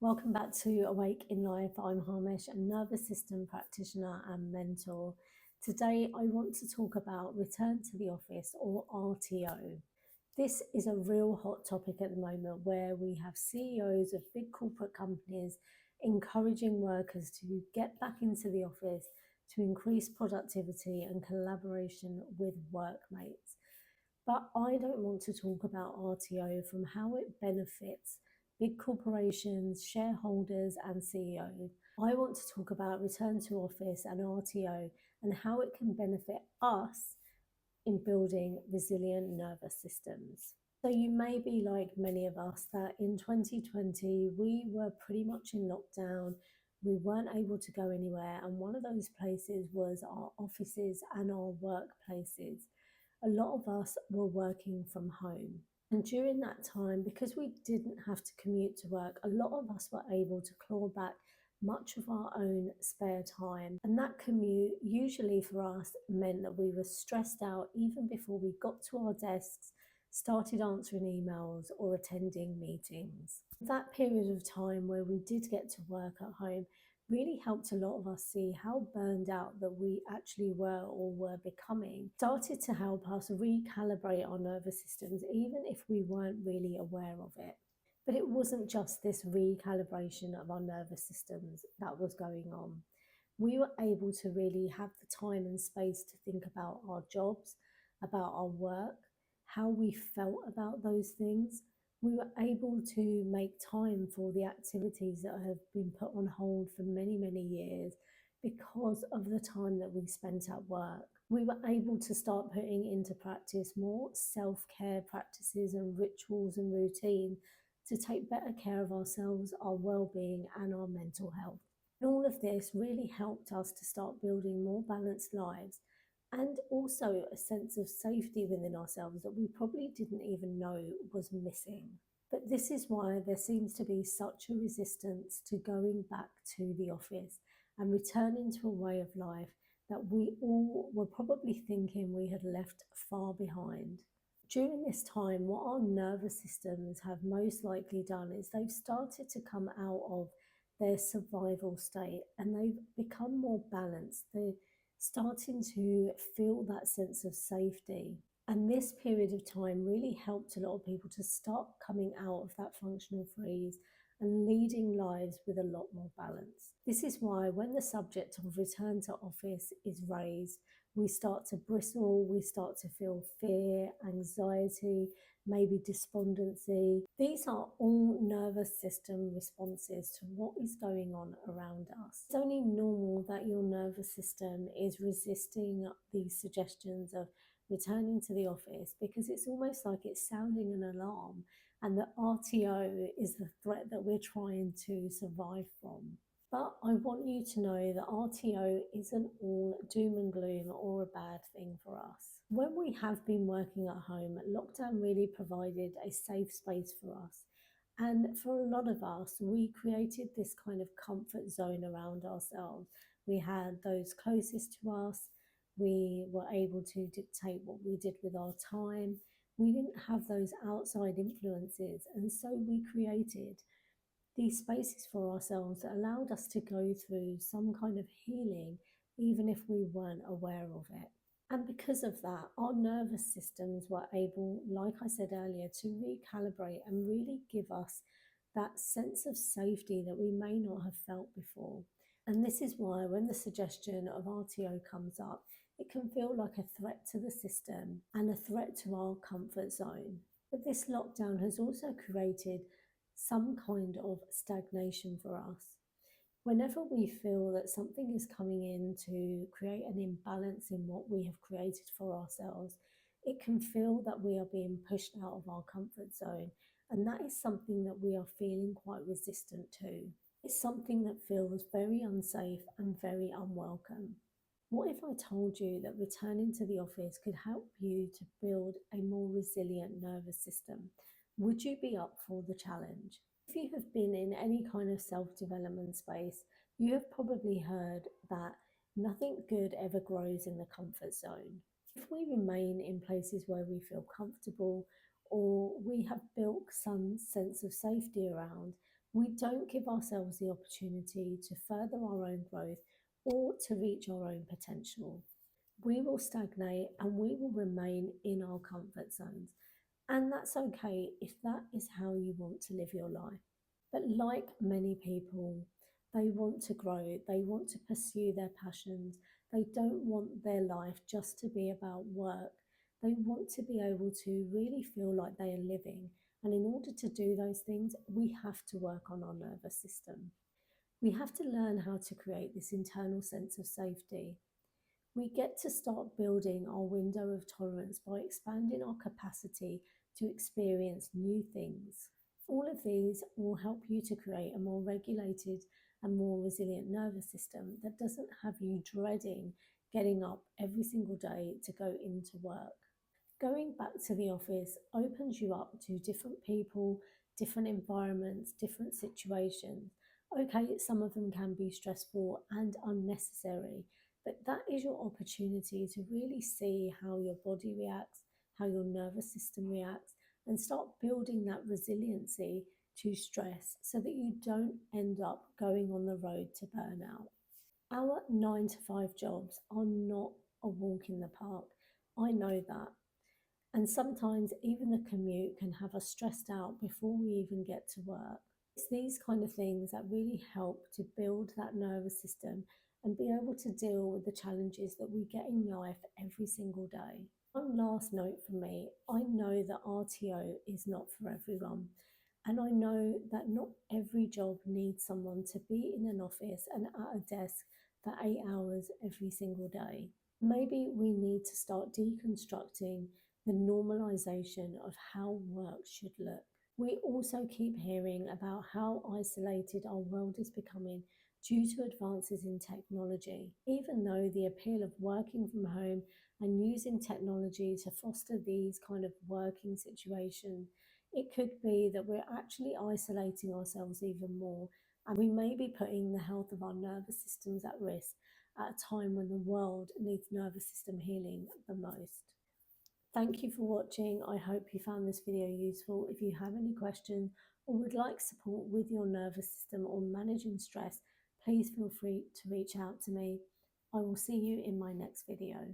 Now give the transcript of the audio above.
Welcome back to Awake in Life. I'm Harmesh, a nervous system practitioner and mentor. Today, I want to talk about return to the office or RTO. This is a real hot topic at the moment where we have CEOs of big corporate companies encouraging workers to get back into the office to increase productivity and collaboration with workmates. But I don't want to talk about RTO from how it benefits big corporations, shareholders, and CEOs. I want to talk about return to office and RTO and how it can benefit us in building resilient nervous systems. So, you may be like many of us that in 2020 we were pretty much in lockdown. We weren't able to go anywhere, and one of those places was our offices and our workplaces. A lot of us were working from home. And during that time, because we didn't have to commute to work, a lot of us were able to claw back much of our own spare time. And that commute usually for us meant that we were stressed out even before we got to our desks, started answering emails or attending meetings. That period of time where we did get to work at home really helped a lot of us see how burned out that we actually were or were becoming, started to help us recalibrate our nervous systems, even if we weren't really aware of it. But it wasn't just this recalibration of our nervous systems that was going on. We were able to really have the time and space to think about our jobs, about our work, how we felt about those things. We were able to make time for the activities that have been put on hold for many, many years because of the time that we spent at work. We were able to start putting into practice more self care practices and rituals and routine to take better care of ourselves, our well being, and our mental health. And all of this really helped us to start building more balanced lives and also a sense of safety within ourselves that we probably didn't even know was missing. But this is why there seems to be such a resistance to going back to the office and returning to a way of life that we all were probably thinking we had left far behind. During this time, what our nervous systems have most likely done is they've started to come out of their survival state and they've become more balanced. They're starting to feel that sense of safety. And this period of time really helped a lot of people to start coming out of that functional freeze and leading lives with a lot more balance. This is why when the subject of return to office is raised, we start to bristle, we start to feel fear, anxiety, maybe despondency. These are all nervous system responses to what is going on around us. It's only normal that your nervous system is resisting these suggestions of returning to the office because it's almost like it's sounding an alarm, and the RTO is the threat that we're trying to survive from. But I want you to know that RTO isn't all doom and gloom or a bad thing for us. When we have been working at home, lockdown really provided a safe space for us. And for a lot of us, we created this kind of comfort zone around ourselves. We had those closest to us. We were able to dictate what we did with our time. We didn't have those outside influences. And so we created these spaces for ourselves that allowed us to go through some kind of healing, even if we weren't aware of it. And because of that, our nervous systems were able, like I said earlier, to recalibrate and really give us that sense of safety that we may not have felt before. And this is why when the suggestion of RTO comes up, it can feel like a threat to the system and a threat to our comfort zone. But this lockdown has also created some kind of stagnation for us. Whenever we feel that something is coming in to create an imbalance in what we have created for ourselves, it can feel that we are being pushed out of our comfort zone. And that is something that we are feeling quite resistant to. It's something that feels very unsafe and very unwelcome. What if I told you that returning to the office could help you to build a more resilient nervous system? Would you be up for the challenge? If you have been in any kind of self development space, you have probably heard that nothing good ever grows in the comfort zone. If we remain in places where we feel comfortable or we have built some sense of safety around, We don't give ourselves the opportunity to further our own growth or to reach our own potential. We will stagnate and we will remain in our comfort zones. And that's okay if that is how you want to live your life. But like many people, they want to grow, they want to pursue their passions, they don't want their life just to be about work. They want to be able to really feel like they are living. And in order to do those things, we have to work on our nervous system. We have to learn how to create this internal sense of safety. We get to start building our window of tolerance by expanding our capacity to experience new things. All of these will help you to create a more regulated and more resilient nervous system that doesn't have you dreading getting up every single day to go into work. Going back to the office opens you up to different people, different environments, different situations. Okay, some of them can be stressful and unnecessary, but that is your opportunity to really see how your body reacts, how your nervous system reacts, and start building that resiliency to stress so that you don't end up going on the road to burnout. Our 9 to 5 jobs are not a walk in the park. I know that. And sometimes even the commute can have us stressed out before we even get to work. It's these kind of things that really help to build that nervous system and be able to deal with the challenges that we get in life every single day. One last note from me, I know that RTO is not for everyone. And I know that not every job needs someone to be in an office and at a desk for 8 hours every single day. Maybe we need to start deconstructing the normalization of how work should look. We also keep hearing about how isolated our world is becoming due to advances in technology. Even though the appeal of working from home and using technology to foster these kind of working situations, it could be that we're actually isolating ourselves even more, and we may be putting the health of our nervous systems at risk at a time when the world needs nervous system healing the most. Thank you for watching. I hope you found this video useful. If you have any questions or would like support with your nervous system or managing stress, please feel free to reach out to me. I will see you in my next video.